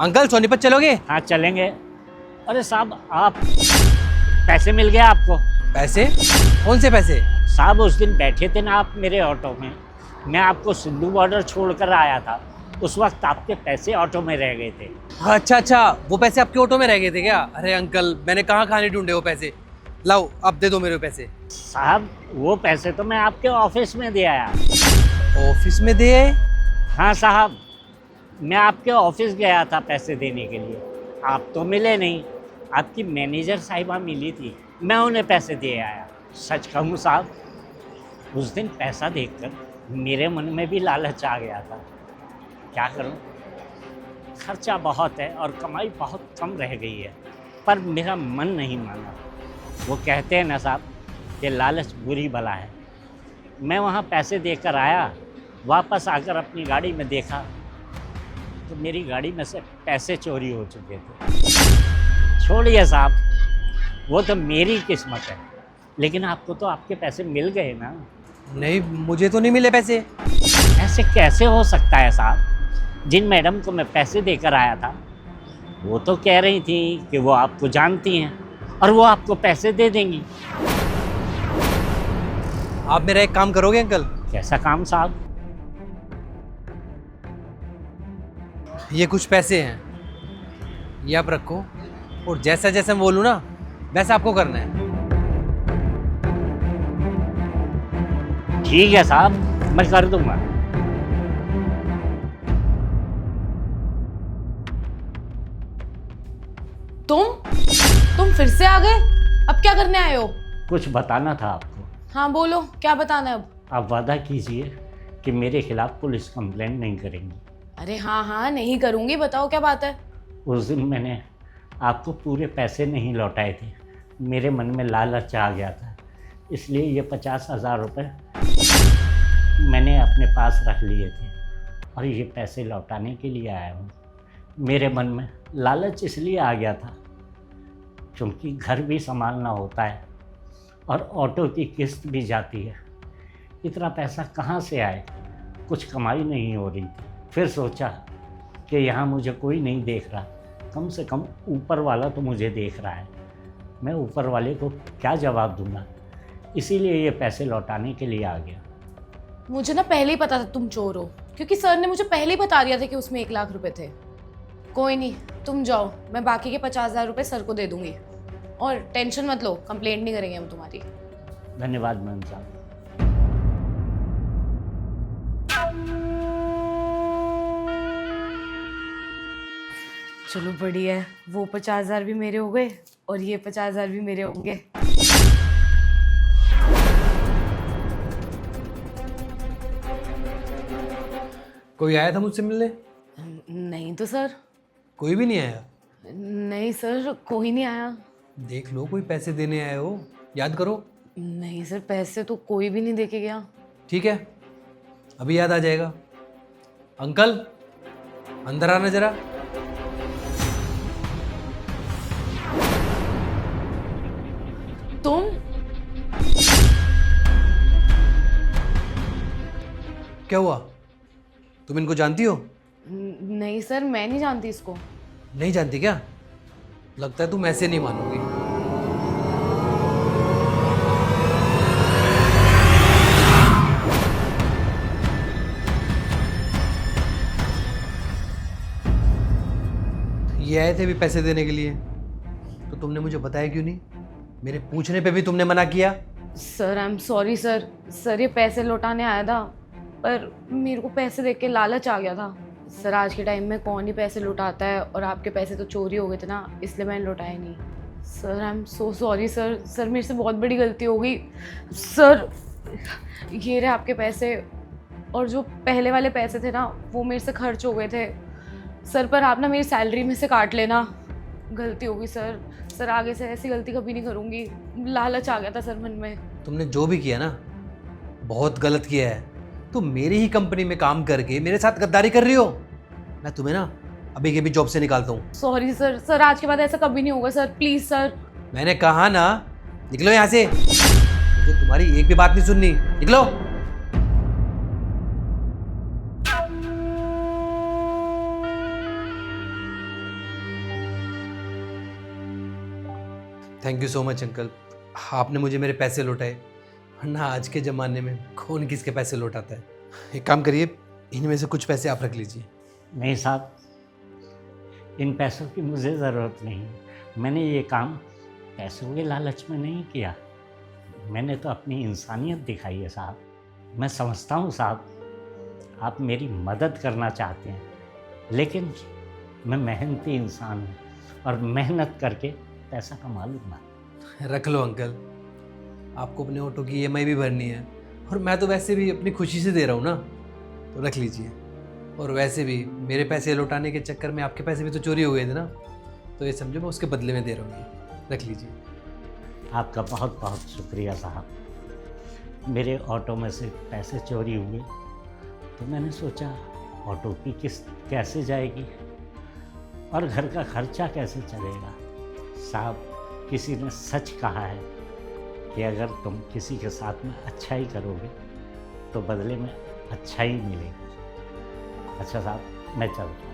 Uncle Sonipat चलोगे? हाँ चलेंगे। अरे साहब आप पैसे मिल गए आपको? पैसे? कौन से पैसे? साहब उस दिन बैठे थे ना आप मेरे ऑटो में, मैं आपको सिंधु बॉर्डर छोड़कर आया था, उस वक्त आपके पैसे ऑटो में रह गए थे। अच्छा अच्छा, वो पैसे आपके ऑटो में रह गए थे क्या? अरे अंकल मैंने कहाँ खाने ढूंढे वो पैसे। लाओ अब दे दो मेरे पैसे। साहब वो पैसे तो मैं आपके ऑफिस में दे आया। ऑफिस में दे आए? हाँ साहब, मैं आपके ऑफिस गया था पैसे देने के लिए, आप तो मिले नहीं। आपकी मैनेजर साहिबा मिली थी, मैं उन्हें पैसे दे आया। सच कहूँ साहब, उस दिन पैसा देखकर मेरे मन में भी लालच आ गया था। क्या करूँ, खर्चा बहुत है और कमाई बहुत कम रह गई है, पर मेरा मन नहीं माना। वो कहते हैं ना साहब कि लालच बुरी बला है। मैं वहाँ पैसे देकर आया, वापस आकर अपनी गाड़ी में देखा तो मेरी गाड़ी में से पैसे चोरी हो चुके थे। छोड़िए साहब, वो तो मेरी किस्मत है, लेकिन आपको तो आपके पैसे मिल गए ना। नहीं, मुझे तो नहीं मिले पैसे। ऐसे कैसे हो सकता है साहब? जिन मैडम को मैं पैसे देकर आया था वो तो कह रही थी कि वो आपको जानती हैं और वो आपको पैसे दे देंगी। आप मेरा एक काम करोगे अंकल? कैसा काम साहब? ये कुछ पैसे हैं, ये आप रखो और जैसा जैसा मैं बोलूँ ना वैसा आपको करना है। ठीक है साहब, मैं कर दूंगा। तुम फिर से आ गए? अब क्या करने आए हो? कुछ बताना था आपको। हाँ बोलो, क्या बताना है अब? आप वादा कीजिए कि मेरे खिलाफ पुलिस कंप्लेंट नहीं करेंगी। अरे हाँ हाँ, नहीं करूँगी, बताओ क्या बात है? उस दिन मैंने आपको पूरे पैसे नहीं लौटाए थे, मेरे मन में लालच आ गया था, इसलिए ये 50,000 रुपये मैंने अपने पास रख लिए थे और ये पैसे लौटाने के लिए आया हूँ। मेरे मन में लालच इसलिए आ गया था क्योंकि घर भी संभालना होता है और ऑटो की किस्त भी जाती है। इतना पैसा कहाँ से आए, कुछ कमाई नहीं हो रही थी। फिर सोचा कि यहाँ मुझे कोई नहीं देख रहा, कम से कम ऊपर वाला तो मुझे देख रहा है, मैं ऊपर वाले को क्या जवाब दूंगा, इसीलिए ये पैसे लौटाने के लिए आ गया। मुझे ना पहले ही पता था तुम चोर हो, क्योंकि सर ने मुझे पहले ही बता दिया था कि उसमें 1 लाख रुपए थे। कोई नहीं, तुम जाओ, मैं बाकी के 50,000 रुपये सर को दे दूंगी और टेंशन मत लो, कंप्लेंट नहीं करेंगे हम तुम्हारी। धन्यवाद मैम साहब। चलो बढ़िया है, वो 50,000 भी मेरे हो गए और ये 50,000 भी मेरे होंगे। कोई आया था मुझसे मिलने? नहीं तो सर। कोई भी नहीं आया? नहीं सर, कोई नहीं आया। देख लो, कोई पैसे देने आए हो, याद करो। नहीं सर, पैसे तो कोई भी नहीं देके गया। ठीक है, अभी याद आ जाएगा। अंकल अंदर आना जरा। तुम? क्या हुआ, तुम इनको जानती हो? नहीं सर, मैं नहीं जानती इसको। नहीं जानती क्या? लगता है तुम ऐसे नहीं मानोगी। ये आए थे भी पैसे देने के लिए, तो तुमने मुझे बताया क्यों नहीं? मेरे पूछने पे भी तुमने मना किया। Sir I am sorry sir. Sir ये पैसे लौटाने आया था, पर मेरे को पैसे देख के लालच आ गया था। सर आज के टाइम में कौन ही पैसे लौटाता है, और आपके पैसे तो चोरी हो गए थे ना, इसलिए मैंने लौटाए नहीं। Sir I am so sorry sir. Sir मेरे से बहुत बड़ी गलती हो गई सर। ये रहे आपके पैसे, और जो पहले वाले पैसे थे ना वो मेरे से खर्च हो गए थे सर, पर आप ना मेरी सैलरी में से काट लेना। गलती होगी सर। सर आगे से ऐसी गलती कभी नहीं करूँगी। लालच आ गया था सर मन में। तुमने जो भी किया ना बहुत गलत किया है। तुम मेरी ही कंपनी में काम करके मेरे साथ गद्दारी कर रही हो। मैं तुम्हें ना अभी के भी जॉब से निकालता हूँ। Sorry sir. सर आज के बाद ऐसा कभी नहीं होगा सर, प्लीज़ सर। मैंने कहा ना, निकलो यहाँ से, मुझे तुम्हारी एक भी बात नहीं सुननी, निकलो। Thank you so much uncle, आपने मुझे मेरे पैसे लौटाए, वरना आज के ज़माने में कौन किसके पैसे लौटाता है। एक काम करिए, इनमें से कुछ पैसे आप रख लीजिए। नहीं साहब, इन पैसों की मुझे ज़रूरत नहीं। मैंने ये काम पैसों के लालच में नहीं किया, मैंने तो अपनी इंसानियत दिखाई है साहब। मैं समझता हूँ साहब, आप मेरी मदद करना चाहते हैं, लेकिन मैं मेहनती इंसान हूँ और मेहनत करके पैसा कमा लूँगा। रख लो अंकल, आपको अपने ऑटो की EMI भी भरनी है, और मैं तो वैसे भी अपनी खुशी से दे रहा हूँ ना, तो रख लीजिए। और वैसे भी मेरे पैसे लौटाने के चक्कर में आपके पैसे भी तो चोरी हो गए थे ना, तो ये समझो मैं उसके बदले में दे रहा हूँ, ये रख लीजिए। आपका बहुत बहुत शुक्रिया साहब। मेरे ऑटो में से पैसे चोरी हुए तो मैंने सोचा ऑटो की किस्त कैसे जाएगी और घर का खर्चा कैसे चलेगा। साहब, किसी ने सच कहा है कि अगर तुम किसी के साथ में अच्छा ही करोगे तो बदले में अच्छा ही मिलेगा। अच्छा साहब, मैं चलता हूँ।